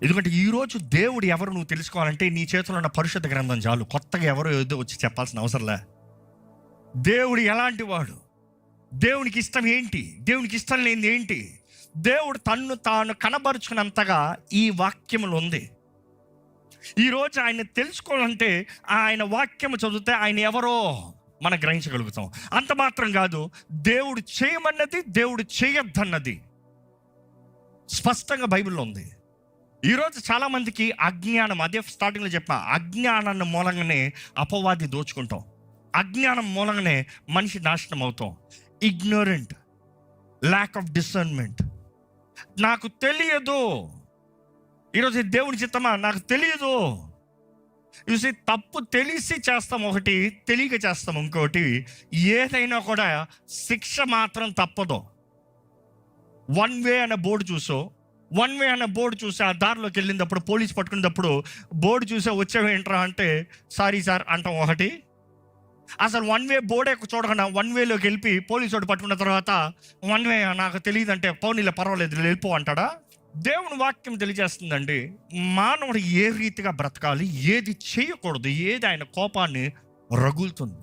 ఎందుకంటే ఈరోజు దేవుడు ఎవరు నువ్వు తెలుసుకోవాలంటే నీ చేతిలో ఉన్న పరిశుద్ధ గ్రంథం చాలు. కొత్తగా ఎవరో ఏదో వచ్చి చెప్పాల్సిన అవసరంలే. దేవుడు ఎలాంటి వాడు, దేవునికి ఇష్టం ఏంటి, దేవునికి ఇష్టం లేనిది ఏంటి, దేవుడు తన్ను తాను కనబరుచుకున్నంతగా ఈ వాక్యములు ఉంది. ఈరోజు ఆయన తెలుసుకోవాలంటే ఆయన వాక్యము చదివితే ఆయన ఎవరో మనం గ్రహించగలుగుతాం. అంత మాత్రం కాదు, దేవుడు చేయమన్నది, దేవుడు చేయొద్దన్నది స్పష్టంగా బైబిల్లో ఉంది. ఈరోజు చాలామందికి అజ్ఞానం, అదే స్టార్టింగ్లో చెప్పా, అజ్ఞానాన్ని మూలంగానే అపవాది దోచుకుంటాం. అజ్ఞానం మూలంగానే మనిషి నాశనం అవుతాం. Ignorant, lack of discernment. నాకు తెలియదు, ఈరోజు దేవుని చిత్తమా, నాకు తెలియదు. చూసి తప్పు తెలిసి చేస్తాం ఒకటి, తెలియక చేస్తాం ఇంకోటి. ఏదైనా కూడా శిక్ష మాత్రం తప్పదు. వన్ వే అనే బోర్డు చూసి ఆ దారిలోకి వెళ్ళినప్పుడు పోలీస్ పట్టుకునేటప్పుడు బోర్డు చూసా వచ్చావేంట్రా అంటే సారీ సార్ అంటాం ఒకటి. అసలు వన్ వే బోర్డే చూడకుండా వన్ వేలోకి వెళ్ళి పోలీసు వాడు పట్టుకున్న తర్వాత వన్ వే నాకు తెలియదు అంటే పోనీలే పర్వాలేదు వెళ్ళిపో అంటాడా? దేవుని వాక్యం తెలియజేస్తుందండి మానవుడు ఏ రీతిగా బ్రతకాలి, ఏది చేయకూడదు, ఏది ఆయన కోపాన్ని రగులుతుంది.